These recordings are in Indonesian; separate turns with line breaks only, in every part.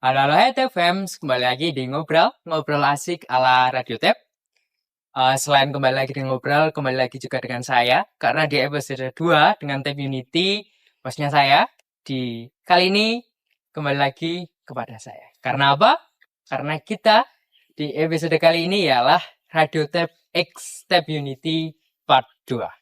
Halo HTFM, kembali lagi di ngobrol asik ala Radio Tap. Selain kembali lagi di ngobrol, kembali lagi juga dengan saya, karena di episode 2 dengan Tap Unity, hostnya saya, di kali ini kembali lagi kepada saya. Karena apa? Karena kita di episode kali ini ialah Radio Tap X Tap Unity Part 2.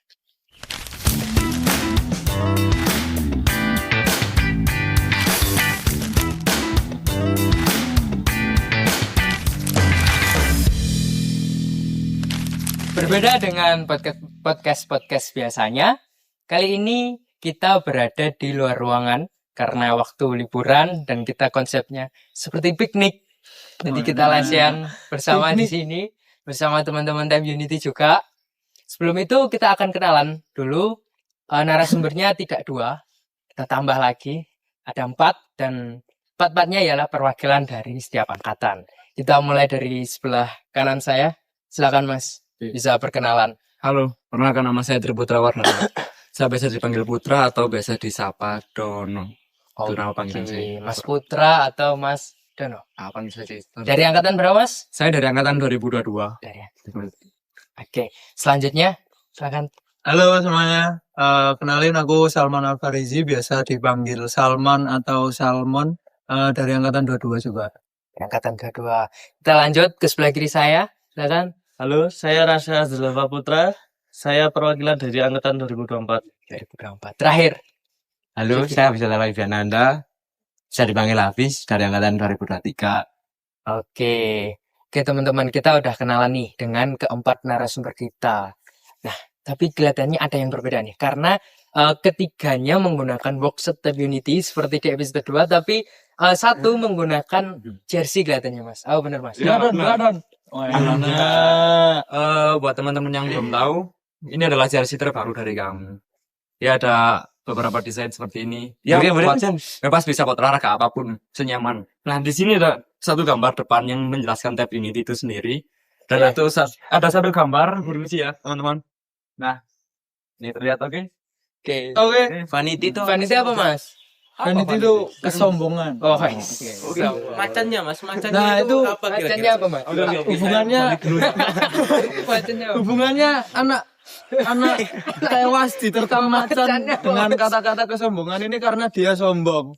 Berbeda dengan podcast biasanya, kali ini kita berada di luar ruangan karena waktu liburan dan kita konsepnya seperti piknik. Jadi kita latihan bersama di sini bersama teman-teman Time Unity juga. Sebelum itu kita akan kenalan dulu. Narasumbernya tidak 2, kita tambah lagi ada 4 dan 4-4-nya ialah perwakilan dari setiap angkatan. Kita mulai dari sebelah kanan saya. Silakan Mas. Bisa perkenalan.
Halo, perkenalkan nama saya Triputra Warna. Saya biasa dipanggil Putra atau biasa disapa Dono. Itu nama panggilan saya.
Mas Putra atau Mas Dono.
Apa nih saya?
Dari angkatan berapa Mas?
Saya dari angkatan 2022.
Oke, selanjutnya silakan.
Halo semuanya, kenalin aku Salman Alfarizi, biasa dipanggil Salman atau Salmon, dari angkatan 22 juga.
Angkatan kedua. Kita lanjut ke sebelah kiri saya. Silakan.
Halo, saya Rasha Zulfa Putra. Saya perwakilan dari angkatan 2024.
2024. Terakhir.
Halo, saya Abisala Ivananda. Bisa dipanggil Hafiz dari angkatan 2023.
Oke, teman-teman, kita udah kenalan nih dengan keempat narasumber kita. Nah, tapi kelihatannya ada yang berbeda nih, karena ketiganya menggunakan workshop Tab Unity seperti di episode 2, tapi satu menggunakan jersey kelihatannya Mas. Oh benar Mas.
Beladon.
Buat teman-teman yang belum tahu, ini adalah jersey terbaru dari kami. Ya ada beberapa desain seperti ini. Ya bebas bisa buat olahraga apapun, senyaman. Nah di sini ada satu gambar depan yang menjelaskan Tab Unity itu sendiri. Dan itu ada satu gambar berusia ya teman-teman. Nah ini terlihat oke.
Oke.
Vanity itu
apa Mas?
Vanity itu kesombongan.
Oh,
Macannya Mas, macannya
Nah, itu
apa
macannya apa Mas?
Hubungannya anak tewas diterkam macan dengan kata-kata kesombongan ini karena dia sombong.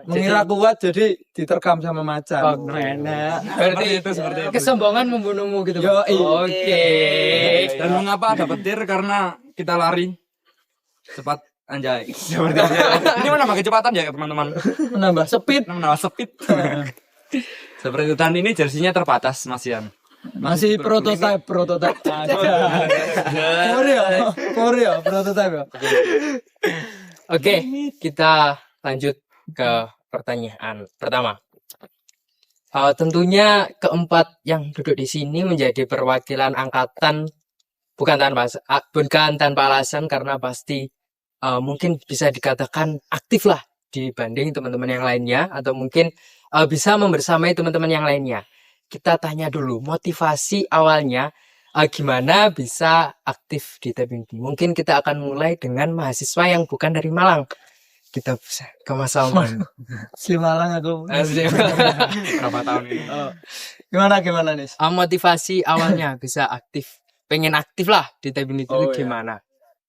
Mengira kuat jadi diterkam sama macan.
Berarti
itu seperti itu.
kesombongan membunuhmu gitu.
Yoi.
Oke.
Dan mengapa ada petir? Karena kita lari cepat anjay. Seperti anjay. Ini menambah kecepatan ya teman-teman.
Menambah speed.
Menambah speed. Seperti itu. Dan ini jersinya terbatas Mas Ian.
Masih prototype aja. Korea, prototype ya.
Oke, kita lanjut ke pertanyaan pertama. Tentunya keempat yang duduk di sini menjadi perwakilan angkatan bukan tanpa alasan karena pasti mungkin bisa dikatakan aktif lah dibanding teman-teman yang lainnya atau mungkin bisa membersamai teman-teman yang lainnya. Kita tanya dulu motivasi awalnya gimana bisa aktif di Tab Unity. Mungkin kita akan mulai dengan mahasiswa yang bukan dari Malang. Kita bisa ke Mas Salman.
Asli Malang aku.
Berapa tahun ini?
Gimana nih?
Motivasi awalnya bisa aktif, pengen aktif lah di Tab Unity itu gimana?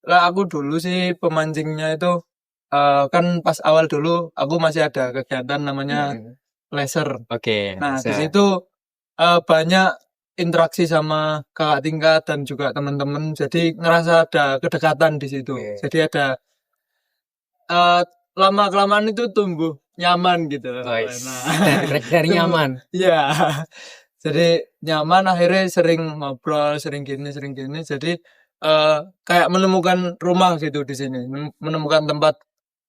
Lah aku dulu sih pemancingnya itu kan pas awal dulu aku masih ada kegiatan namanya laser.
Oke.
Nah di situ banyak interaksi sama kakak tingkat dan juga teman-teman, jadi ngerasa ada kedekatan di situ. Jadi ada lama kelamaan itu tumbuh nyaman gitu.
Dari nyaman.
Iya. Jadi nyaman, akhirnya sering ngobrol, sering gini. Jadi kayak menemukan rumah gitu di sini, menemukan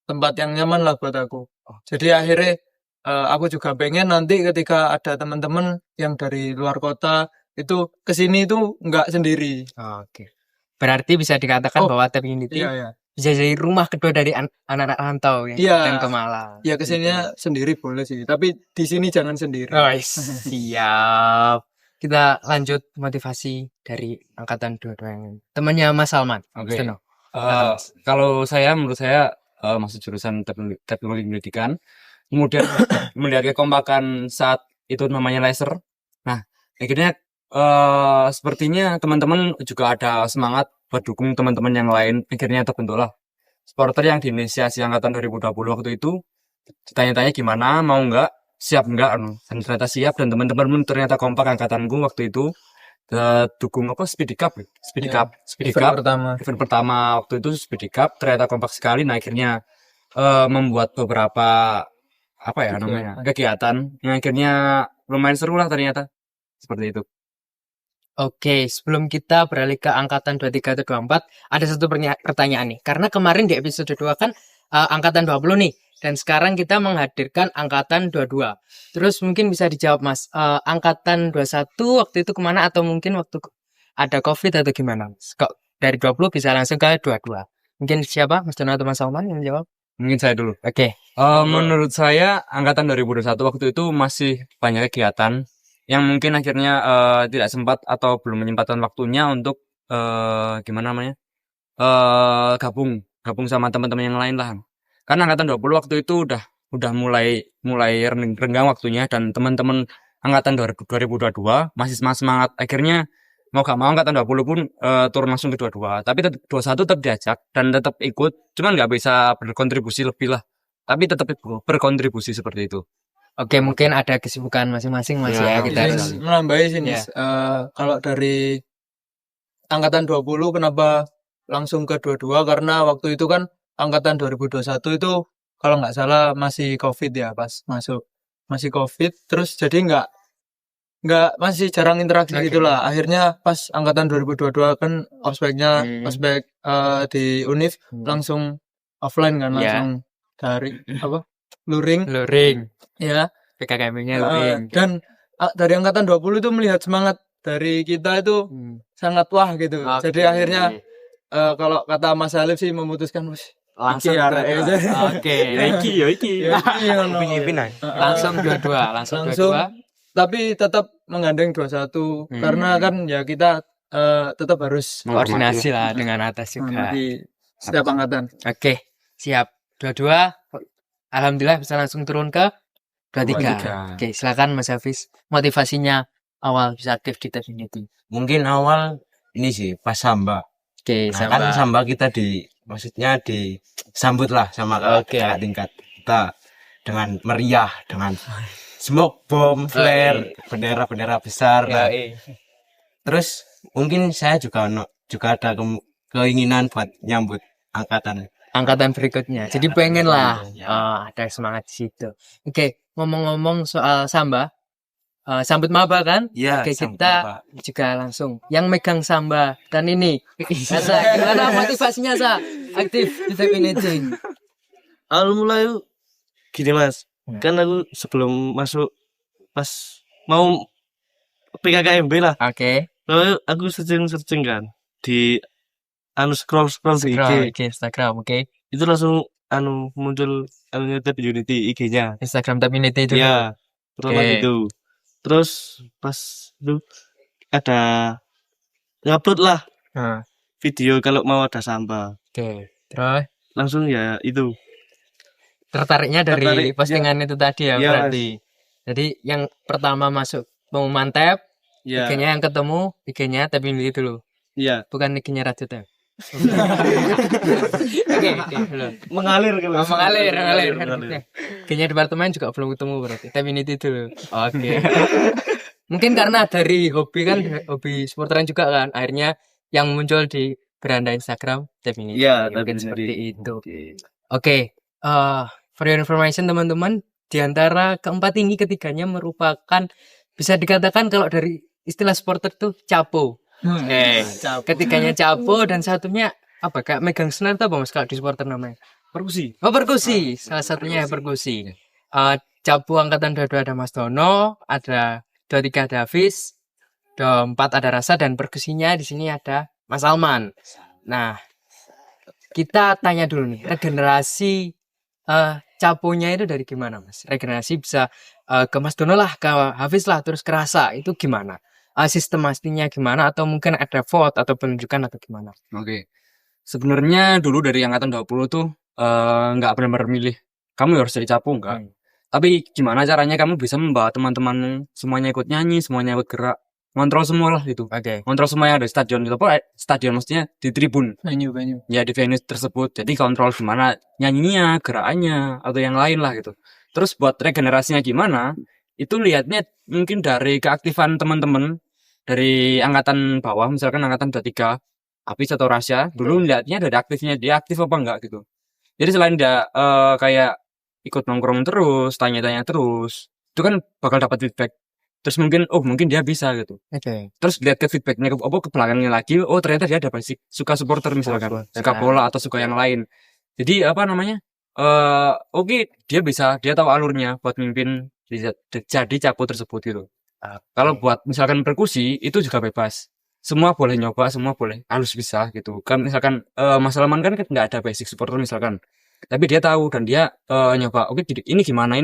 tempat yang nyaman lah buat aku. Jadi akhirnya aku juga pengen nanti ketika ada teman-teman yang dari luar kota itu kesini itu nggak sendiri.
Oke. Berarti bisa dikatakan bahwa Tab Unity bisa jadi rumah kedua dari anak-anak rantau dan ke Malang.
Ya kesininya sendiri boleh sih, tapi di sini jangan sendiri.
Siap. Kita lanjut motivasi dari angkatan 22 yang temannya Mas Salman.
Oke. Kalau menurut saya masuk jurusan teknologi pendidikan. kemudian melihat kekompakan saat itu namanya laser. Nah, akhirnya sepertinya teman-teman juga ada semangat buat dukung teman-teman yang lain. Akhirnya terbentuklah supporter yang diinisiasi angkatan 2020 waktu itu. Tanya-tanya gimana, mau nggak, siap nggak, dan ternyata siap, dan teman-teman pun ternyata kompak angkatanku waktu itu. Dukung apa, Speedy Cup
Event pertama.
event pertama waktu itu Speedy Cup, ternyata kompak sekali. Nah, akhirnya membuat beberapa apa ya namanya kegiatan yang akhirnya lumayan seru lah ternyata, seperti itu.
Oke, sebelum kita beralih ke angkatan 23 atau 24, ada satu pertanyaan nih. Karena kemarin di episode 2 kan angkatan 20 nih. Dan sekarang kita menghadirkan angkatan 22. Terus mungkin bisa dijawab Mas, angkatan 21 waktu itu kemana? Atau mungkin waktu ada COVID atau gimana Mas? Kok dari 20 bisa langsung ke 22? Mungkin siapa? Mas Dono atau Mas Salman yang menjawab?
Mungkin saya dulu.
Oke.
Menurut saya angkatan 2021 waktu itu masih banyak kegiatan yang mungkin akhirnya tidak sempat atau belum menyempatkan waktunya untuk gimana namanya gabung sama teman-teman yang lain lah. Karena angkatan 20 waktu itu udah mulai renggang waktunya, dan teman-teman angkatan 2022 masih semangat. Akhirnya mau gak mau angkatan 20 pun turun langsung ke 22. Tapi 21 tetap diajak dan tetap ikut, cuman nggak bisa berkontribusi lebih lah. Tapi tetap berkontribusi seperti itu.
Oke, mungkin ada kesibukan masing-masing Mas ya. Kita harus
Menambahi sini,
Ya.
kalau dari angkatan 20 kenapa langsung ke 22, karena waktu itu kan angkatan 2021 itu kalau nggak salah masih COVID ya, pas masuk masih COVID, terus jadi nggak masih jarang interaksi
Oke.
gitulah. Akhirnya pas angkatan 2022 kan ospeknya ospek di Univ langsung offline kan,
Ya.
langsung dari apa luring
luring.
ya.
PKKM-nya luring.
Dan dari angkatan 20 itu melihat semangat dari kita itu sangat wah gitu.
Oke.
Jadi akhirnya kalau kata Mas Alif sih memutuskan
Langsung
iki arek aja.
Oke.
Iki.
Langsung 22, langsung 22.
Tapi tetap menggandeng 21 karena kan ya kita tetap harus
Koordinasi lah dengan atas juga.
di setiap angkatan.
Oke, siap. 22. Alhamdulillah bisa langsung turun ke 23. Oke, silakan Mas Hafiz. Motivasinya awal bisa aktif di Definity.
Mungkin awal ini sih pas samba.
Oke,
Nah, kan
sama.
samba kita maksudnya disambut lah sama
Oke.
kakak tingkat kita dengan meriah, dengan smoke bomb, flare, bendera-bendera besar. Nah, terus mungkin saya juga ada keinginan buat nyambut
Angkatan berikutnya. Jadi pengen lah. Ada semangat di situ. Oke, ngomong-ngomong soal samba. Sambut maba kan?
Ya,
Oke,
sambut
kita
maba.
juga langsung yang megang samba dan ini. Sa, gimana motivasinya Sa? Aktif di Definity.
Awal mulai gini Mas, kan aku sebelum masuk pas mau PKKMB lah,
Oke.
lalu aku searching kan di scroll di IG,
Instagram, oke.
itu langsung muncul Unity IG-nya.
Instagram Definity itu.
Iya, terus
Oke.
itu. Terus pas itu ada ngupload lah
Nah,
video kalau mau ada samba.
oke. Terus
Langsung ya itu.
tertariknya dari
Tertarik,
postingan itu tadi ya,
Iya,
berarti. Jadi yang pertama masuk pengumuman tab,
Ya,
IG-nya yang ketemu, IG-nya Definity dulu.
iya.
Bukan IG-nya Radio Tab. Oke, belum.
Mengalir kalau.
Mengalir. IG-nya departemen juga belum ketemu berarti. Definity dulu. Oke. Mungkin karena dari hobi kan, hobi supporteran juga kan, akhirnya yang muncul di beranda Instagram Definity.
Iya,
Mungkin
Definity.
seperti itu. Oke, for your information teman-teman, di antara keempat ini ketiganya merupakan, bisa dikatakan kalau dari istilah supporter tuh capo. Ketiganya capo dan satunya apa, kayak megang senar tuh apa Mas kalau di supporter namanya?
Perkusi.
Oh, perkusi. Salah satunya perkusi. Capo angkatan 22 ada Mas Dono, ada 23 ada Hafiz, 24 ada Rasa, dan perkusinya di sini ada Mas Salman. Nah, kita tanya dulu nih, regenerasi caponya itu dari gimana Mas? Regenerasi bisa ke Mas Dono lah, ke Hafiz lah, terus ke Rasa, itu gimana? Sistematiknya gimana? Atau mungkin ada vote atau penunjukan atau gimana?
Oke. Sebenarnya dulu dari angkatan 20 tuh nggak benar-benar milih kamu harus jadi capo, enggak. Tapi gimana caranya kamu bisa membawa teman-temanmu semuanya ikut nyanyi, semuanya ikut gerak, ngontrol semua lah itu.
Oke.
Kontrol semua yang ada di stadion itu. Apa stadion maksudnya di tribun.
Venue.
Ya di venue tersebut. Jadi kontrol gimana nyanyinya, gerakannya, atau yang lain lah gitu. Terus buat regenerasinya gimana, itu lihatnya mungkin dari keaktifan teman-teman dari angkatan bawah, misalkan angkatan 23, Apis atau Rasya, dulu lihatnya dari aktifnya, dia aktif apa enggak gitu. Jadi selain dia kayak ikut nongkrong terus, tanya-tanya terus, itu kan bakal dapat feedback. Terus mungkin dia bisa gitu.
Oke.
Terus lihat ke feedbacknya ke belakangnya lagi, oh ternyata dia ada basic suka supporter misalkan, suka bola atau suka yang lain. Jadi apa namanya? Oke, dia tahu alurnya buat mimpin jadi capo tersebut gitu. Kalau buat misalkan perkusi itu juga bebas. Semua boleh nyoba, semua boleh harus bisa gitu. Kan misalkan Mas Salman kan nggak ada basic supporter misalkan. Tapi dia tahu dan dia nyoba, oke ini gimana.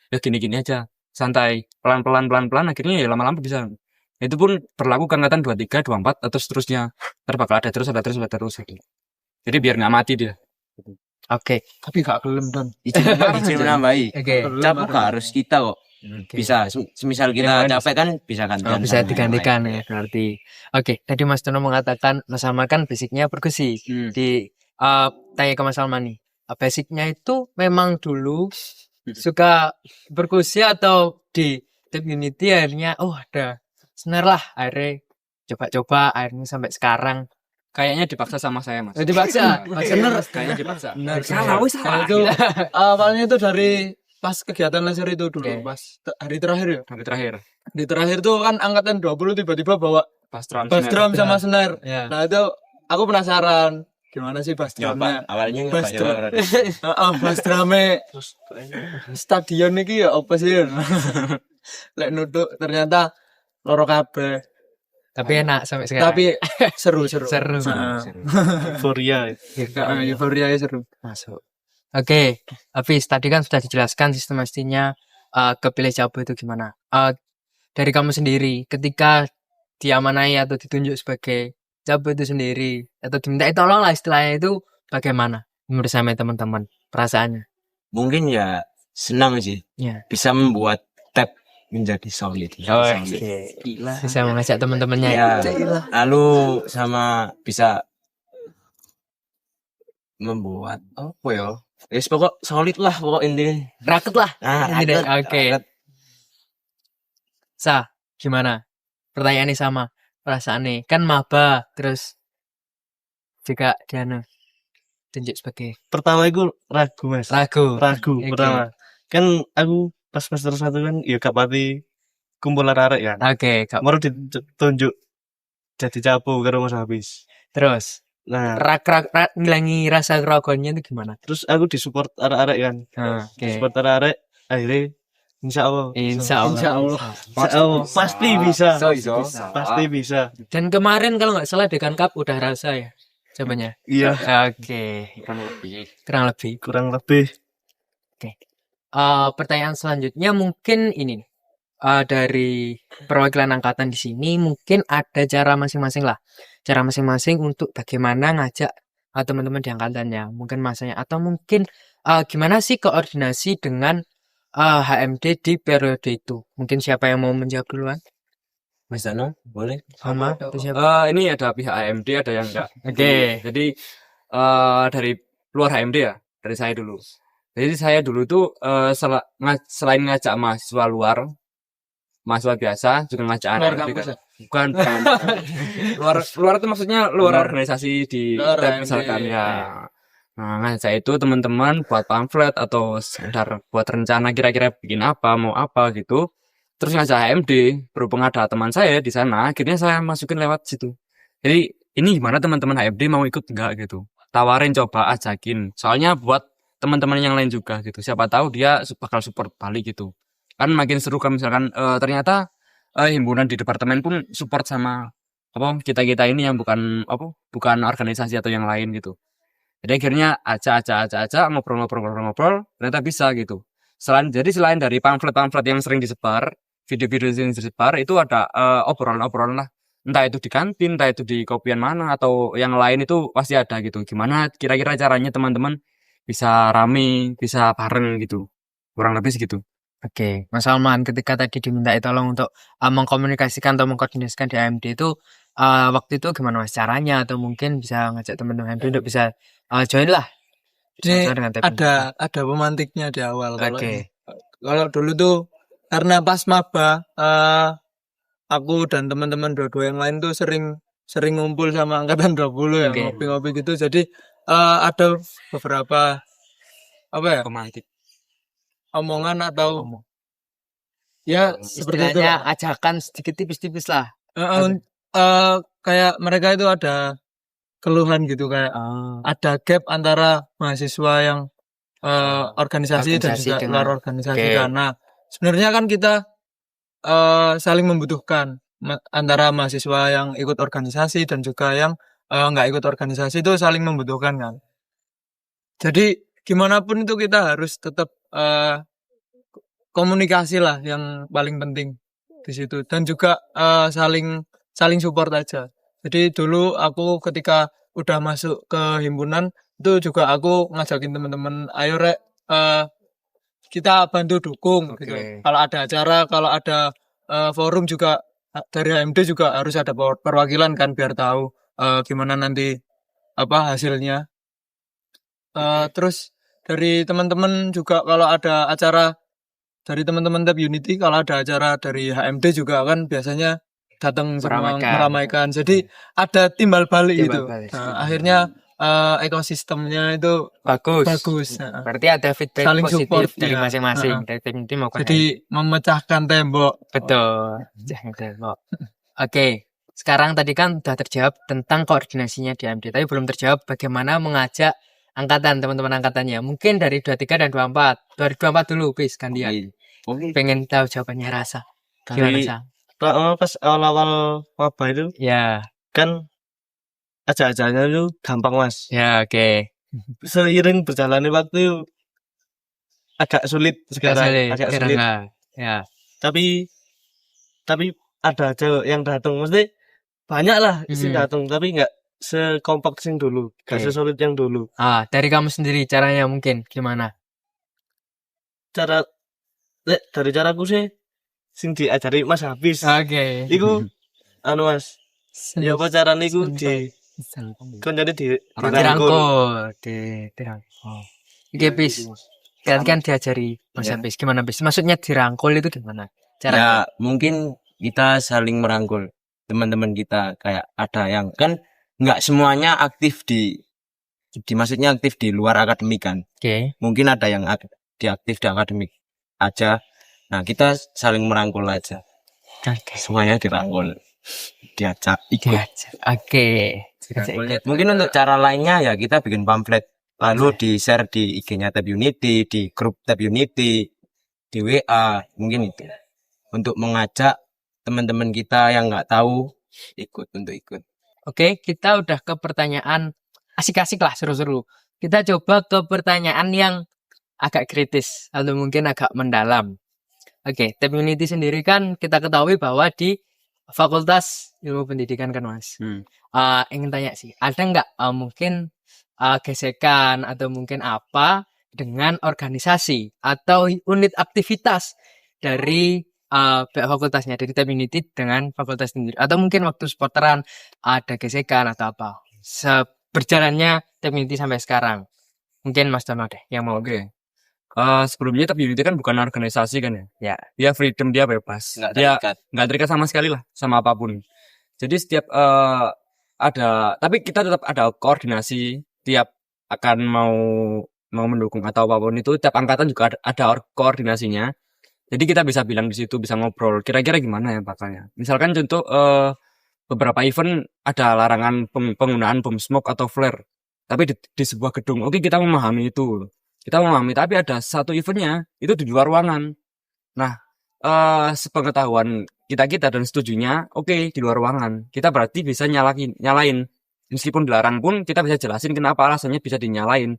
Ya gini-gini aja. Santai, pelan-pelan akhirnya ya lama-lama bisa. Itu pun berlaku ke angkatan 23, 24 atau seterusnya. Ntar bakal ada terus gitu. Jadi biar nggak mati dia.
Oke.
Tapi gak gelem Don.
Izin menambahi.
Oke.
Capo gak harus kita kok. Bisa. Semisal kita
Ya,
capek kan bisa gantian.
bisa
sama yang
digantikan
lain.
ya berarti. Oke, tadi Mas Tono mengatakan Mas Salman kan basicnya perkusi. Di tanya ke Mas Salman nih, basicnya itu memang dulu suka perkusi atau di Tip Unity akhirnya ada snare lah, akhirnya coba-coba akhirnya sampai sekarang.
Kayaknya dipaksa sama saya, Mas.
Dipaksa.
Bener, kayaknya dipaksa.
Salah, wis
Nah, itu awalnya itu dari pas kegiatan laser itu dulu,
Oke.
pas hari terakhir ya.
Sampai terakhir.
Di terakhir tuh kan angkatan 20 tiba-tiba bawa
Pas drum.
bass drum sama snare.
Ya.
Nah, itu aku penasaran gimana sih bass drumnya.
Nyoba. Awalnya
Bass drum.
nyoba.
Heeh, bass drumnya stadion iki ya apa sih? Lek nutuk ternyata loro kabeh.
Tapi enak sampai sekarang.
Tapi seru.
seru.
Heeh.
Euforia.
Euforia seru.
Masuk. Oke, Hafiz, tadi kan sudah dijelaskan sistematinya kepilih Capo itu gimana. Dari kamu sendiri, ketika diamanai atau ditunjuk sebagai Capo itu sendiri, atau diminta tolong lah istilahnya itu bagaimana menurut sama teman-teman perasaannya?
Mungkin ya senang sih.
Ya.
Bisa membuat tab menjadi solid. Solid.
Gila. Bisa mengajak teman-temannya.
Ya, lalu sama bisa membuat apa ya? Yes, pokok solid lah pokok intinya.
Raket lah.
Nah,
Ini deh.
raket,
Oke.
raket.
Gimana? Pertanyaannya sama. Perasaannya kan maba terus juga Diana tunjuk sebagai
Pertama itu ragu, Mas.
ragu.
Ragu
Oke.
pertama. Kan aku pas semester 1 kan ya gak pati kumpul arek kan.
Oke, Kak.
Baru ditunjuk jadi capo karo Mas Habis.
Terus
Nah,
ngilangi rasa keraguannya itu gimana?
terus aku disupport arek-arek kan.
Oke.
Support arek-arek akhirnya insya Allah.
Insya Allah.
Insya Allah. Pasti bisa.
Iso.
Pasti bisa.
Dan kemarin kalau nggak salah Dekan Cup udah rasa ya jawabannya.
Iya,
Oke.
Kurang lebih.
Kurang lebih.
kurang lebih.
Pertanyaan selanjutnya mungkin ini nih. Dari perwakilan angkatan di sini mungkin ada cara masing-masing lah. Cara masing-masing untuk bagaimana ngajak teman-teman di angkatannya. Mungkin masanya atau mungkin gimana sih koordinasi dengan HMD di periode itu. Mungkin siapa yang mau menjawab duluan?
Mas Dano, boleh?
Sama atau siapa?
Ini ada pihak AMD, ada yang enggak.
Oke.
Jadi dari luar HMD ya, dari saya dulu. Jadi saya dulu tuh selain ngajak mahasiswa luar, mahasiswa biasa juga ngajak
Luar
anak
kampus ya?
bukan luar itu maksudnya luar organisasi di
Luar
tab
HMD.
misalkan ya. Nah, ngajak itu teman-teman buat pamflet atau sekedar buat rencana kira-kira bikin apa, mau apa gitu. Terus ngajak HMD, berhubung ada teman saya di sana, akhirnya saya masukin lewat situ. Jadi ini gimana teman-teman HMD mau ikut enggak gitu? Tawarin, coba ajakin. Soalnya buat teman-teman yang lain juga gitu. Siapa tahu dia bakal support balik gitu. Kan makin seru kan misalkan ternyata himpunan di departemen pun support sama kita ini yang bukan organisasi atau yang lain gitu. Jadi akhirnya aja ngobrol ternyata bisa gitu. Selain dari pamflet yang sering disebar, video-video yang disebar itu ada obrolan lah. Entah itu di kantin, entah itu di kopian mana atau yang lain itu pasti ada gitu. Gimana kira-kira caranya teman-teman bisa rame, bisa bareng gitu. kurang lebih segitu.
Oke, Mas Salman, ketika tadi diminta tolong untuk mengkomunikasikan atau mengkoordinasikan di AMD itu waktu itu gimana Mas caranya atau mungkin bisa ngajak teman-teman AMD untuk bisa join lah
Ini
sama-sama dengan teknik.
ada pemantiknya di awal. Kalau
Oke.
ini. Kalau dulu tuh karena pas maba aku dan teman-teman dua-dua yang lain tuh sering ngumpul sama angkatan 20 ya,
Oke.
ngopi-ngopi gitu. Jadi ada beberapa apa ya,
Pemantik.
omongan atau ya seperti itu.
Istilahnya ajakan sedikit tipis-tipis lah.
Kayak mereka itu ada keluhan gitu, kayak ada gap antara mahasiswa yang organisasi dan
Organisasi
juga
dengan-
luar organisasi.
Oke.
Karena sebenarnya kan kita saling membutuhkan antara mahasiswa yang ikut organisasi dan juga yang nggak ikut organisasi itu saling membutuhkan kan. Jadi gimana pun itu kita harus tetap komunikasi lah yang paling penting di situ, dan juga saling support aja. Jadi dulu aku ketika udah masuk ke himpunan itu juga aku ngajakin teman-teman, ayo rek kita bantu dukung gitu. Kalau ada acara, kalau ada forum juga dari HMD juga harus ada perwakilan kan, biar tahu gimana nanti apa hasilnya. Terus dari teman-teman juga kalau ada acara dari teman-teman Tab Unity, kalau ada acara dari HMD juga kan biasanya datang semua meramaikan. Jadi ada timbal balik gitu. Nah, akhirnya ekosistemnya itu bagus. Nah,
Berarti ada feedback
saling
positif
support,
dari
ya.
masing-masing dari tim itu maupun
jadi memecahkan tembok.
betul. Jangan tembok. Oke, sekarang tadi kan udah terjawab tentang koordinasinya di AMD, tapi belum terjawab bagaimana mengajak angkatan, teman-teman angkatannya. Mungkin dari 23 dan 24. Dari 24 dulu, bis gantian.
Oke.
Pengen tahu jawabannya Rasa. Gimana,
Dari-
Sa?
Pas awal-awal maba itu
Ya,
kan ajak-ajaknya itu gampang mas.
ya oke.
Seiring berjalannya waktu agak sulit sekarang, agak sulit.
Ya,
Tapi ada cewek yang datang, mesti banyak lah isi
Hmm.
datang, tapi nggak sekompak sing dulu, nggak
Oke.
sesulit yang dulu.
dari kamu sendiri caranya mungkin gimana?
Dari caraku sih, sing diajari Mas Hafiz.
Oke.
Iku anu mas, ya apa caranya iku kan jadi dirangkul.
Dirangkul. Oke, bis. Kalian kan diajari Mas
Ya.
Hafiz. Gimana, bis? Maksudnya dirangkul itu gimana?
Ya mungkin kita saling merangkul teman-teman kita, kayak ada yang kan nggak semuanya aktif di maksudnya aktif di luar akademik kan.
Oke.
Mungkin ada yang aktif di akademik aja. Nah, kita saling merangkul aja.
Oke.
Semuanya dirangkul. Diajak ikut.
Oke.
Mungkin untuk cara lainnya ya kita bikin pamflet, lalu di-share di IG-nya Tab Unity, di grup Tab Unity, di WA, mungkin itu. Untuk mengajak teman-teman kita yang nggak tahu untuk ikut.
Oke, kita udah ke pertanyaan asik-asik lah, seru-seru. Kita coba ke pertanyaan yang agak kritis atau mungkin agak mendalam. Oke, Tab Unity sendiri kan kita ketahui bahwa di Fakultas Ilmu Pendidikan kan, Mas. Ingin tanya sih, ada nggak mungkin gesekan atau mungkin apa dengan organisasi atau unit aktivitas dari pihak fakultasnya, dari Tab Unity dengan fakultas sendiri, atau mungkin waktu supporteran ada gesekan atau apa berjalannya Tab Unity sampai sekarang? Mungkin Mas Dono deh yang mau.
Oke. Sebelumnya Tab Unity kan bukan organisasi kan ya.
Ya.
Dia freedom, dia bebas.
Nggak
Dia
terikat.
nggak terikat sama sekali lah sama apapun. Jadi setiap tapi kita tetap ada koordinasi tiap akan mau mendukung atau apapun itu, tiap angkatan juga ada koordinasinya. Jadi kita bisa bilang di situ, bisa ngobrol kira-kira gimana ya bakalnya. Misalkan contoh beberapa event ada larangan penggunaan bom smoke atau flare, tapi di sebuah gedung. Oke, kita memahami itu. Kita memahami, tapi ada satu eventnya itu di luar ruangan. Nah, sepengetahuan kita dan setujunya, oke, di luar ruangan. Kita berarti bisa nyalain. Meskipun dilarang pun kita bisa jelasin kenapa alasannya bisa dinyalain.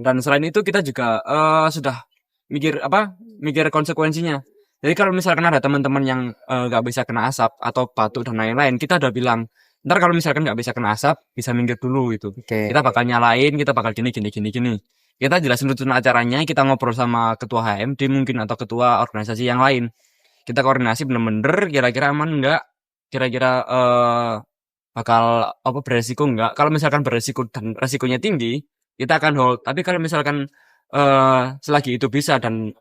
Dan selain itu kita juga sudah mikir konsekuensinya. Jadi kalau misalkan ada teman-teman yang nggak bisa kena asap atau batuk dan lain-lain, kita udah bilang, ntar kalau misalkan nggak bisa kena asap, bisa minggir dulu gitu. Kita bakal nyalain, kita bakal gini. kita jelasin tuntutan acaranya, kita ngobrol sama ketua HMD mungkin atau ketua organisasi yang lain. Kita koordinasi bener-bener kira-kira aman enggak, kira-kira bakal apa beresiko enggak. Kalau misalkan beresiko dan resikonya tinggi, kita akan hold. Tapi kalau misalkan selagi itu bisa dan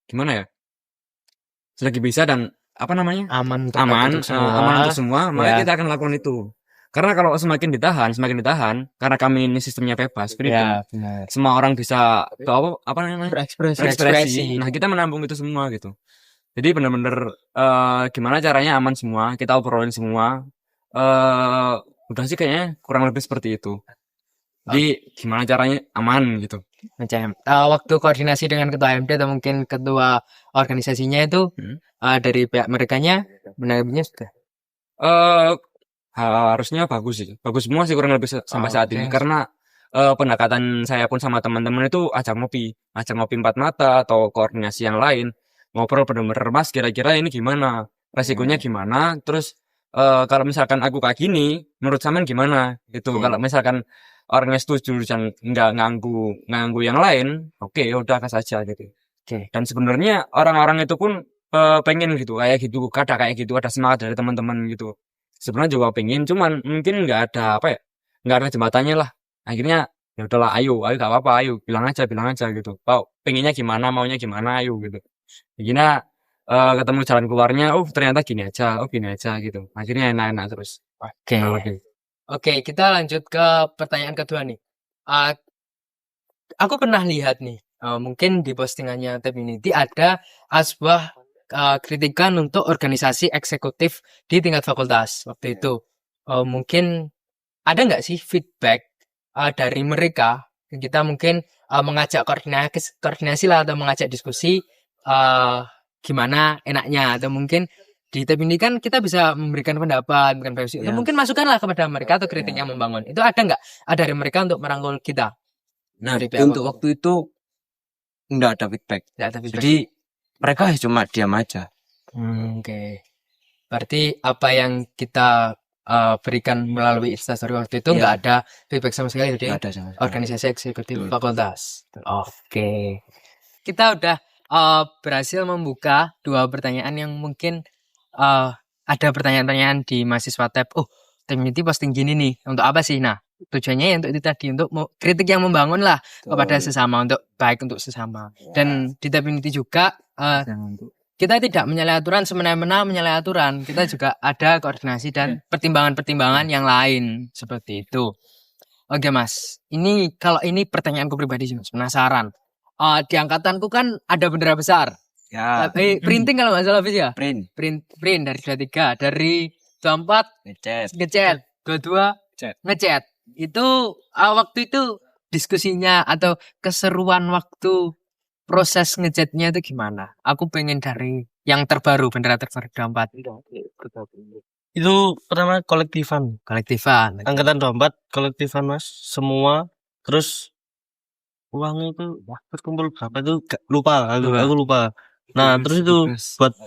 gimana ya? Selagi bisa dan apa namanya?
Aman untuk
aman untuk semua, maka
Ya.
kita akan lakukan itu. Karena kalau semakin ditahan, karena kami ini sistemnya bebas, freedom.
Ya, benar.
Semua orang bisa apa namanya?
Berekspresi.
Berekspresi. Nah, kita menampung itu semua gitu. Jadi benar-benar gimana caranya aman semua, kita obrolin semua. Udah sih kayaknya kurang lebih seperti itu. Jadi gimana caranya aman gitu.
Macam waktu koordinasi dengan ketua HMD atau mungkin ketua organisasinya itu dari pihak merekanya benar-benar sudah.
Harusnya bagus sih. Bagus semua sih kurang lebih sampai saat ini.
Oke.
Karena pendekatan saya pun sama teman-teman itu ajak ngopi empat mata atau koordinasi yang lain. Ngobrol bener-bener Mas kira-kira ini gimana? Resikonya gimana? Terus kalau misalkan aku kayak gini, menurut sampean gimana? Gitu. Kalau misalkan orangnya setuju dan nggak nganggu yang lain, oke udah kas aja gitu.
Oke.
Dan sebenarnya orang-orang itu pun pengen gitu, kayak gitu, kayak gitu, ada semangat dari teman-teman gitu. Sebenarnya juga pengen, cuman mungkin nggak ada nggak ada jembatannya lah. Akhirnya ya udahlah, ayo gak apa-apa, ayo bilang aja gitu. Pengennya gimana, maunya gimana, ayo gitu. Akhirnya ketemu jalan keluarnya, ternyata gini aja gitu. Akhirnya enak-enak terus.
Oke. Oke, kita lanjut ke pertanyaan kedua nih. Aku pernah lihat nih, mungkin di postingannya Tepinity ada sebuah kritikan untuk organisasi eksekutif di tingkat fakultas waktu itu. Mungkin ada nggak sih feedback dari mereka? Kita mungkin mengajak koordinasi lah atau mengajak diskusi gimana enaknya, atau mungkin di tab ini kan kita bisa memberikan pendapat, bukan versi. Atau mungkin masukanlah kepada mereka atau kritik yang membangun. Itu ada nggak? Ada dari mereka untuk merangkul kita?
Nah,
Dari pihak
untuk waktu itu enggak ada feedback.
Nggak ada feedback.
Jadi mereka cuma diam aja.
Oke. Berarti apa yang kita berikan melalui Instastory waktu itu nggak ada feedback sama sekali dari
Enggak ada sama sekali.
organisasi eksekutif fakultas. Oke. Kita udah berhasil membuka 2 pertanyaan yang mungkin ada pertanyaan-pertanyaan di mahasiswa tab. Community posting gini nih, untuk apa sih? Nah, tujuannya ya untuk itu tadi, untuk kritik yang membangun lah kepada sesama, untuk baik untuk sesama. Dan di tab ini juga kita tidak menyalahi aturan semena-mena menyalahi aturan. Kita juga ada koordinasi dan pertimbangan-pertimbangan yang lain seperti itu. Oke Mas, kalau ini pertanyaanku pribadi sih Mas, penasaran. Di angkatanku kan ada bendera besar.
Ya,
Tapi printing kalau nggak salah Fis ya.
print,
Print dari 23, dari 24
ngechat.
ngecat, 22 ngecat. Itu waktu itu diskusinya atau keseruan waktu proses ngecatnya itu gimana? Aku pengen dari yang terbaru, bendera terbaru 24.
Itu pertama kolektifan.
Kolektifan.
Angkatan 24 kolektifan Mas. Semua. Terus uangnya itu berkumpul berapa itu lupa. Aku lupa. Nah, terus itu buat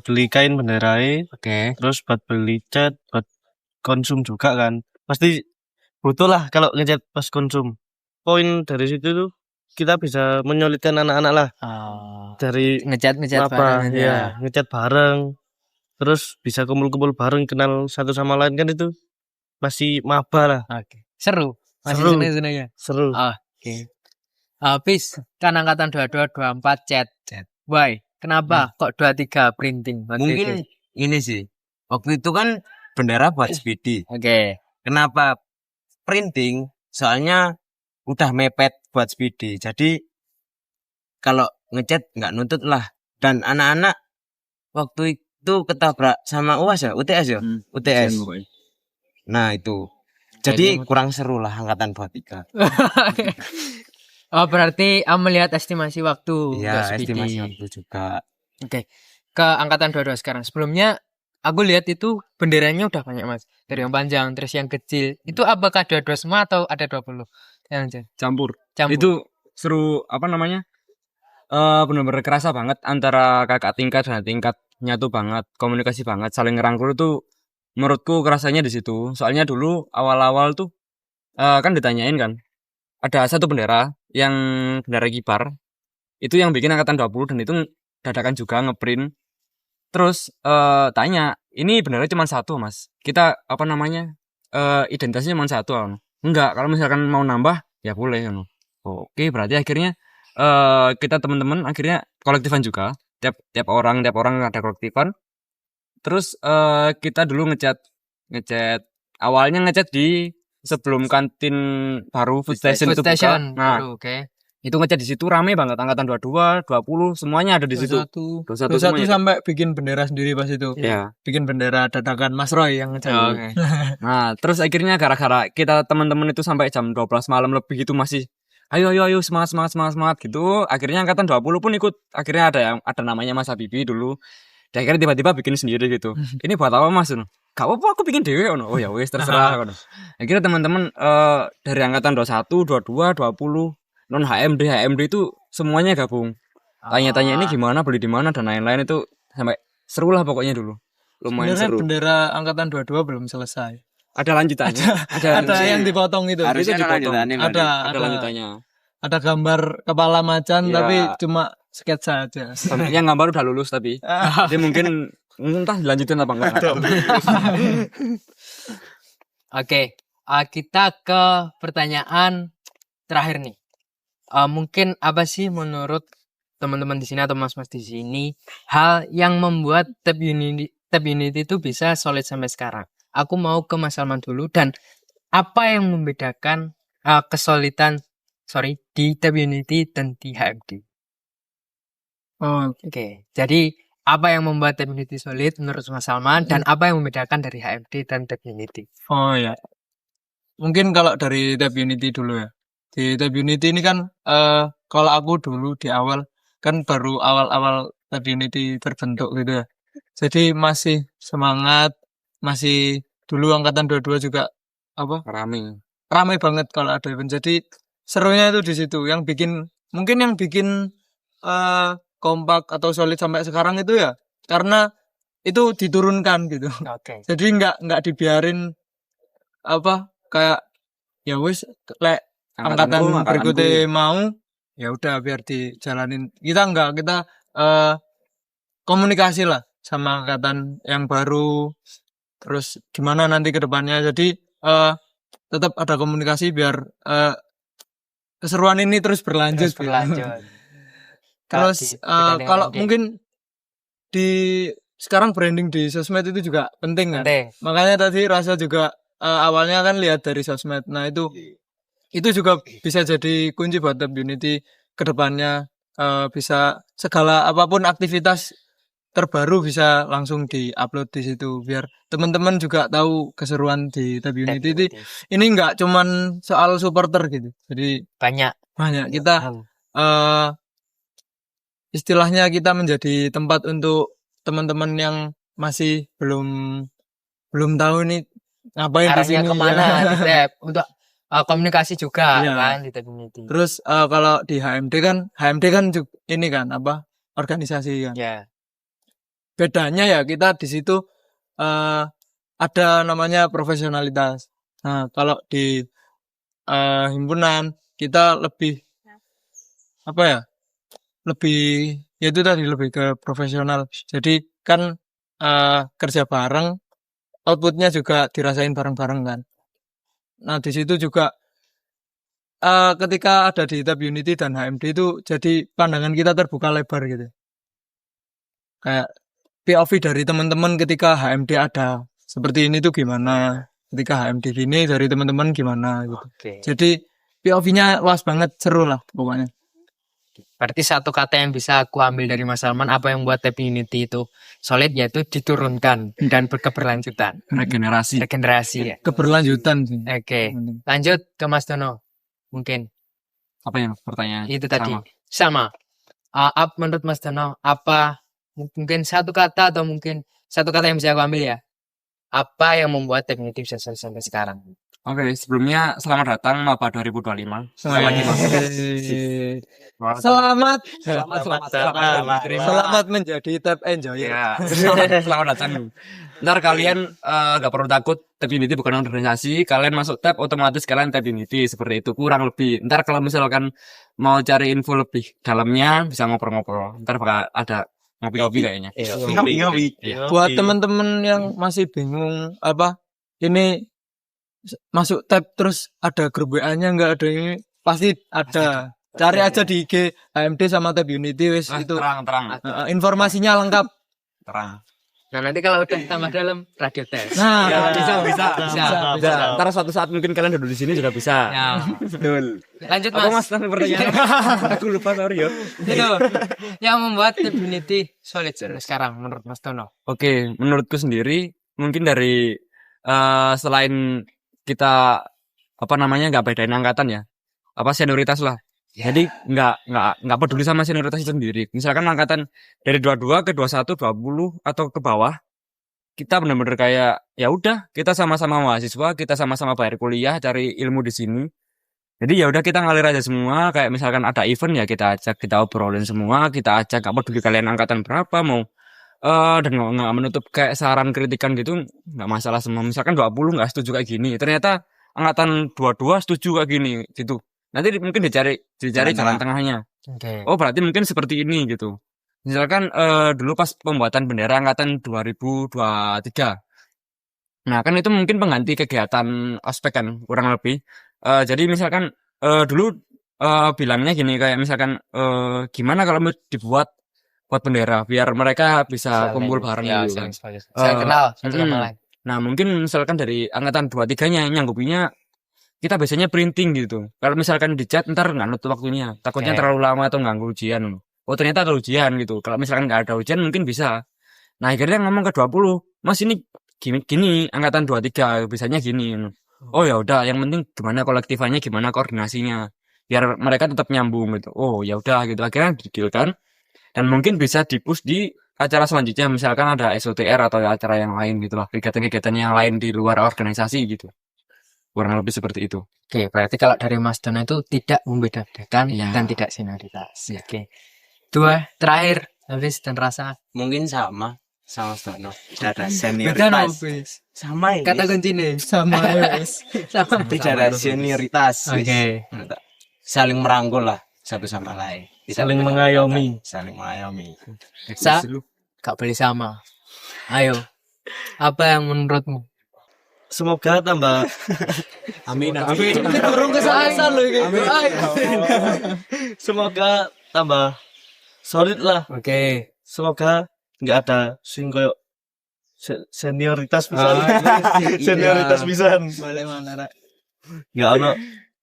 beli kain benderae,
Oke.
terus buat beli cat, buat konsum juga kan. Pasti butuh lah kalau ngecat pas konsum. Poin dari situ tuh kita bisa menyulitkan anak-anak lah. Dari
Ngecat
apa
bareng aja.
ya, ngecat bareng. Terus bisa kumpul-kumpul bareng, kenal satu sama lain kan, itu masih maba lah.
Oke. Seru. Masih
Seru.
seneng-senengnya.
Seru.
Oke. Habis kan angkatan 22 24 chat. Why? Kenapa kok 23 printing? waktu
Mungkin
itu?
ini sih. Waktu itu kan bendera buat SPD.
Oke.
Kenapa printing? Soalnya udah mepet buat SPD. Jadi kalau ngecat nggak nuntut lah. Dan anak-anak waktu itu ketabrak sama UAS ya, UTS ya, UTS. Nah itu. Jadi kurang seru lah angkatan 23.
Berarti melihat estimasi waktu
Iya,
untuk SPD.
estimasi waktu juga.
Oke. Ke angkatan 22 sekarang. Sebelumnya aku lihat itu benderanya udah banyak Mas. Dari yang panjang terus yang kecil. Itu apakah 22 semua atau ada 20? Yang
Campur.
campur.
Itu seru apa namanya? Benar-benar kerasa banget antara kakak tingkat dan tingkatnya tuh banget, komunikasi banget, saling ngerangkul tuh menurutku kerasanya di situ. Soalnya dulu awal-awal tuh kan ditanyain kan, ada satu bendera yang bendera kibar, itu yang bikin angkatan 20 dan itu dadakan juga ngeprint. Terus tanya, ini bendera cuma satu mas, kita apa namanya identitasnya cuma satu kan? Enggak, kalau misalkan mau nambah ya boleh kan. Oke, berarti akhirnya kita teman-teman akhirnya kolektifan juga, tiap orang ada kolektifan. Terus kita dulu ngecat awalnya ngecat di sebelum kantin baru food station itu buka. Nah,
Oke.
itu ngecat di situ rame banget, angkatan 22, 20 semuanya ada di situ.
21
semuanya.
sampai bikin bendera sendiri pas itu.
Iya.
Bikin bendera dadakan Mas Roy yang ngecat.
Oke.
Nah, terus akhirnya gara-gara kita teman-teman itu sampai jam 12 malam lebih itu masih ayo semangat gitu. Akhirnya angkatan 20 pun ikut. Akhirnya ada namanya Mas Habibi dulu. Dan akhirnya tiba-tiba bikin sendiri gitu. Ini buat apa Mas? Gak apa-apa aku bikin dewe ono. Oh ya wes terserah ono. Akhirnya teman-teman dari angkatan 21, 22, 20 non HMD itu semuanya gabung. Tanya-tanya ini gimana, beli di mana dan lain-lain itu sampai seru lah pokoknya dulu. Lumayan
Sebenarnya
seru.
bendera angkatan 22 belum selesai.
Ada lanjutannya.
Ada yang dipotong itu.
Harusnya
Itu
ada
dipotong.
lanjutannya, Mbak.
Ada lanjutannya.
Ada gambar kepala macan
Iya.
tapi cuma sketsa aja.
Yang gambar udah lulus tapi. Jadi mungkin entah dilanjutin apa enggak.
Oke, kita ke pertanyaan terakhir nih. Mungkin apa sih menurut teman-teman di sini atau mas-mas di sini hal yang membuat Tab Unity itu bisa solid sampai sekarang? Aku mau ke Mas Salman dulu, dan apa yang membedakan kesolidan di Tab Unity dan di HMD?
Oh,
Oke, jadi apa yang membuat Tab Unity solid menurut Mas Salman dan apa yang membedakan dari HMD dan Tab Unity?
oh ya. Mungkin kalau dari Tab Unity dulu ya. Di Tab Unity ini kan kalau aku dulu di awal kan baru awal-awal Tab Unity terbentuk gitu ya. Jadi masih semangat, masih dulu angkatan 22 juga apa? Ramai banget kalau ada event. Jadi serunya itu di situ. Yang bikin kompak atau solid sampai sekarang itu ya karena itu diturunkan gitu.
Oke.
Jadi nggak dibiarin apa kayak ya wis lek angkatan berikutnya mau ya udah biar dijalanin. Kita komunikasi lah sama angkatan yang baru, terus gimana nanti ke depannya. Jadi tetap ada komunikasi biar keseruan ini terus berlanjut. Terus kalau mungkin di sekarang branding di sosmed itu juga penting kan. Makanya tadi Rasa juga awalnya kan lihat dari sosmed. Nah itu juga bisa jadi kunci buat Tab Unity ke depannya, bisa segala apapun aktivitas terbaru bisa langsung di-upload di situ biar teman-teman juga tahu keseruan di Tab Unity. Ini enggak cuman soal supporter gitu. Jadi banyak kita istilahnya kita menjadi tempat untuk teman-teman yang masih belum tahu nih ngapain di sini
kemana ya. Untuk komunikasi juga kan di Tab Unity.
Terus kalau di HMD kan juga ini kan apa organisasi kan.
Ya.
Bedanya ya kita di situ ada namanya profesionalitas. Nah, kalau di himpunan kita lebih apa ya? Lebih ya itu tadi lebih ke profesional. Jadi kan kerja bareng, outputnya juga dirasain bareng-bareng kan. Nah, di situ juga ketika ada di Tab Unity dan HMD itu jadi pandangan kita terbuka lebar gitu. Kayak POV dari teman-teman ketika HMD ada seperti ini tuh gimana, ketika HMD gini dari teman-teman gimana gitu. Jadi POV-nya luas banget, seru lah pokoknya.
Berarti satu kata yang bisa aku ambil dari Mas Salman, apa yang buat Tab Unity itu solid yaitu diturunkan dan berkeberlanjutan.
Regenerasi
Ya.
Keberlanjutan sih.
Oke. Lanjut ke Mas Dono. Mungkin
apa yang pertanyaan
itu tadi sama. Menurut Mas Dono apa mungkin satu kata atau mungkin satu kata yang bisa aku ambil ya? Apa yang membuat Tab Unity bisa solid sampai sekarang?
Oke, sebelumnya selamat datang Maba 2025. Selamat lagi, Mas.
Selamat
Selamat.
selamat menjadi tap enjoyer.
Ya, selamat datang. Ntar kalian gak perlu takut, Tab Unity bukan organisasi. Kalian masuk tab, otomatis kalian Tab Unity. Seperti itu, kurang lebih. Ntar kalau misalkan mau cari info lebih dalamnya, bisa ngobrol-ngobrol. Ntar bakal ada ngopi-ngopi kayaknya.
Ngopi.
Buat teman-teman yang masih bingung apa ini masuk tab terus ada grup WA-nya nggak ada ini pasti ada. Cari aja di IG AMD sama Tab Unity wis itu
Terang.
informasinya lengkap.
Terang.
Nah, nanti kalau udah tambah dalam radio tes.
Nah,
Bisa.
bisa.
Ntar suatu saat mungkin kalian duduk di sini sudah bisa.
Ya.
Betul.
Lanjut
Apa
Mas.
Mas tadi pertanyaan? Aku lupa sorry ya.
Itu yang membuat Tab Unity solid sekarang menurut Mas Tono.
Oke, menurutku sendiri mungkin dari selain kita nggak bedain angkatan ya, senioritas lah. Jadi nggak peduli sama senioritas itu sendiri. Misalkan angkatan dari 22 ke 21, 20 atau ke bawah, kita benar-benar kayak ya udah kita sama-sama mahasiswa, kita sama-sama bayar kuliah, cari ilmu di sini. Jadi ya udah kita ngalir aja semua. Kayak misalkan ada event ya kita ajak, kita obrolin semua, kita ajak. Nggak peduli kalian angkatan berapa mau. Dan nggak menutup kayak saran kritikan gitu, nggak masalah semua. Misalkan 20 nggak setuju kayak gini, ternyata angkatan 22 setuju kayak gini gitu. Nanti mungkin dicari jalan tengahnya.
Oke.
Oh berarti mungkin seperti ini gitu. Misalkan dulu pas pembuatan bendera angkatan 2023. Nah kan itu mungkin pengganti kegiatan ospek kan kurang lebih. Jadi misalkan dulu bilangnya gini kayak misalkan gimana kalau mau dibuat buat bendera biar mereka bisa kumpul bareng
Ya,
gitu kan.
saya kenal satu sama lain.
Nah mungkin misalkan dari angkatan 23-nya nyanggupinya kita biasanya printing gitu. Kalau misalkan di chat ntar nggak nutup waktunya, takutnya
Oke.
terlalu lama atau ganggu ujian. Oh ternyata ada ujian gitu. Kalau misalkan nggak ada ujian mungkin bisa. Nah akhirnya ngomong ke 20, Mas ini gini angkatan 23 bisanya gini. Oh ya udah, yang penting gimana kolektifannya, gimana koordinasinya, biar mereka tetap nyambung gitu. Oh ya udah gitu. Akhirnya didealkan dan mungkin bisa di-push di acara selanjutnya. Misalkan ada SOTR atau acara yang lain gitu lah, kegiatan-kegiatan yang lain di luar organisasi gitu. Kurang lebih seperti itu.
Oke, berarti kalau dari Mas Dono itu tidak membedakan
Iya.
dan tidak senioritas. Oke. Dua, terakhir, habis dan rasa.
Mungkin sama Stono. Tidak ada
Beda
senioritas.
wis.
Sama
Kata kuncinya.
Sama wis.
Sama.
Tidak ada senioritas.
Oke.
Saling merangkul lah satu sama lain. Tidak
Saling
beda-beda.
mengayomi.
Saling mengayomi.
Sa, gak boleh sama. Ayo. Apa yang menurutmu?
Semoga tambah
Amin.
Ini burung kesalahan loh ini.
semoga tambah solid lah.
Oke.
Semoga nggak ada sing koyo senioritas bisa.
iya.
Senioritas bisa.
Balik mana Rek?
Nggak ono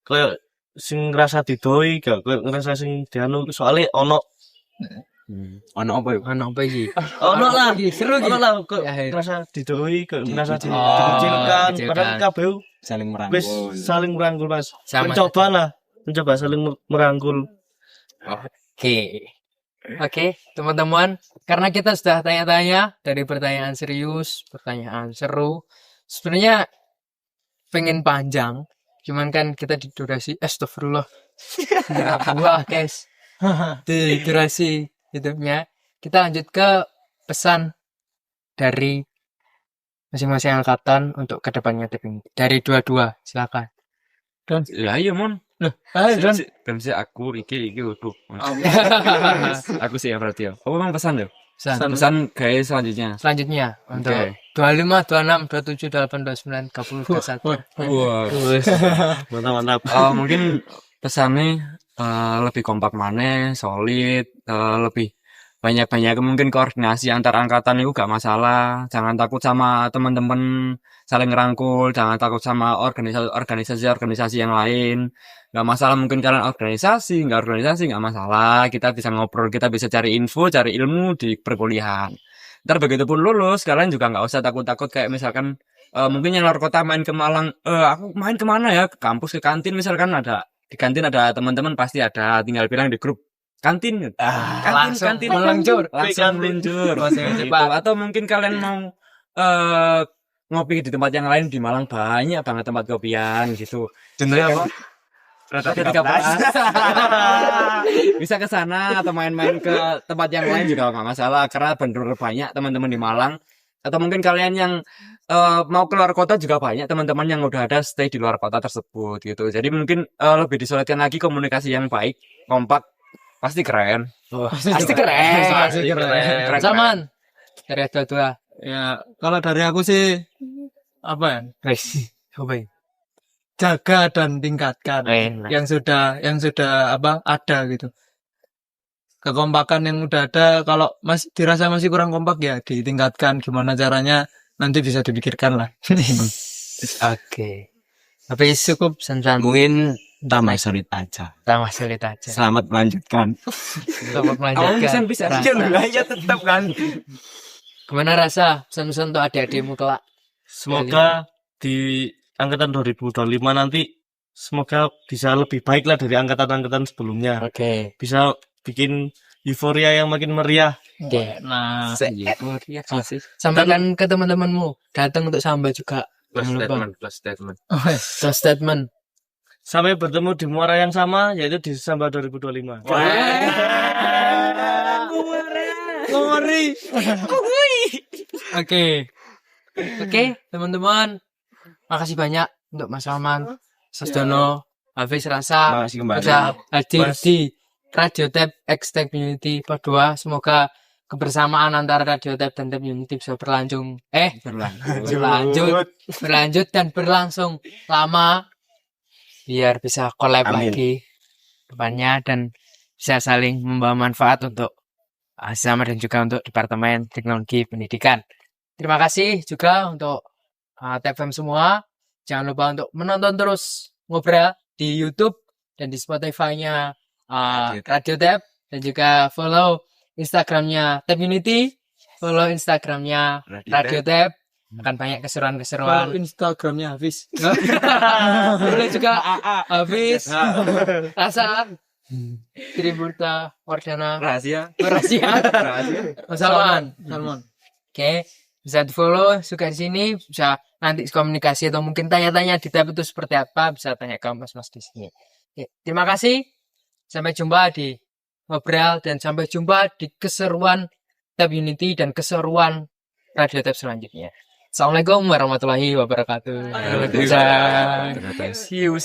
koyo sing ngerasa didoi, gak koyo ngerasa sing dianu soalnya ono
Ono apa yuk?
Mana apa sih?
ono lah.
Seru
Ono lah kok
Ya, ya.
ngerasa didoi, kok ngerasa
Oh,
dikucilkan.
dikucilkan.
Padahal KPU
Saling
wis
merangkul.
saling merangkul Mas.
Sama
Mencoba saling merangkul.
Oke. Oke, teman-teman. Karena kita sudah tanya-tanya dari pertanyaan serius, pertanyaan seru. Sebenarnya pengen panjang. Cuman kan kita di durasi, astagfirullah. Buah, guys. Di durasi hidupnya. Kita lanjut ke pesan dari masing-masing angkatan untuk kedepannya dari dua-dua. Silakan.
Ya iya mon.
Ayo Don.
Dan sih aku iki udah. Aku sih ya berarti ya. Oh memang pesan deh.
Pesan.
Pesan guys selanjutnya.
Selanjutnya untuk
Oke.
25, 26, 27, 28, 29, 30, 31.
Wah.
Mantap.
Mungkin pesannya lebih kompak maneh, solid, lebih banyak-banyak mungkin koordinasi antar angkatan itu gak masalah. Jangan takut sama teman-teman saling ngerangkul, jangan takut sama organisasi yang lain. Gak masalah mungkin kalian organisasi, nggak masalah. Kita bisa ngobrol, kita bisa cari info, cari ilmu di perkuliahan. Ntar begitu pun lulus, kalian juga nggak usah takut-takut kayak misalkan mungkin yang luar kota main ke Malang, aku main kemana ya? Ke kampus, ke kantin misalkan ada. Di kantin ada teman-teman pasti ada, tinggal bilang di grup. Kantin,
Meluncur.
langsung meluncur.
Langsung
Gitu.
cepat.
Atau mungkin kalian mau ngopi di tempat yang lain di Malang banyak banget tempat kopian gitu.
Contohnya apa?
Ketika bisa ke sana atau main-main ke tempat yang lain juga nggak masalah karena bener-bener banyak teman-teman di Malang atau mungkin kalian yang mau keluar kota juga banyak teman-teman yang udah ada stay di luar kota tersebut gitu. Jadi mungkin lebih disolidkan lagi komunikasi yang baik, kompak, pasti keren. Pasti keren.
Pasti keren.
Zaman dari tua.
Ya, kalau dari aku sih apa ya?
Guys, coba.
Jaga dan tingkatkan
Enak.
yang sudah apa ada gitu. Kekompakan yang udah ada kalau masih dirasa masih kurang kompak ya ditingkatkan, gimana caranya nanti bisa dipikirkan lah.
Oke. Tapi cukup santai.
Mungkin tambah solid aja.
Tambah sulit aja.
Selamat melanjutkan.
Selamat melanjutkan.
bisa.
Rasa.
Ya tetap kan.
Gimana rasa pesan-pesan untuk adik-adikmu kelak?
Semoga di angkatan 2025 nanti semoga bisa lebih baik lah dari angkatan-angkatan sebelumnya.
Oke.
Bisa bikin euforia yang makin meriah.
Oke.
Nah,
Sampaikan ke teman-temanmu datang untuk samba juga.
Plus
Jangan lupa.
statement.
Close statement.
Sampai bertemu di muara yang sama yaitu di Samba 2025.
Oke, teman-teman. Makasih banyak untuk Mas Salman, Mas Dono, Hafiz Rasa,
Makasih kembali.
bisa hadir di Radio Tab X Tab Unity Part 2. Semoga kebersamaan antara Radio Tab dan Tab Unity bisa berlanjut dan berlangsung lama biar bisa collab
Amin.
lagi depannya dan bisa saling membawa manfaat untuk sama dan juga untuk Departemen Teknologi Pendidikan. Terima kasih juga untuk TFM semua. Jangan lupa untuk menonton terus Ngobrol di YouTube dan di Spotify-nya Radio Tab dan juga follow Instagram-nya Tab Unity, follow Instagram-nya Radio Tab. Akan banyak keseruan-keseruan.
kalau Instagramnya Hafiz.
Boleh juga Hafiz, Rasa, Triburta, Wardana,
Rahasia.
Salman. Oke, bisa di follow juga di sini, bisa nanti komunikasi atau mungkin tanya-tanya di tab itu seperti apa, bisa tanya ke mas-mas di sini. Oke, terima kasih. Sampai jumpa di Ngobrol dan sampai jumpa di keseruan Tab Unity dan keseruan Radio Tab selanjutnya. Assalamualaikum warahmatullahi wabarakatuh.
See you.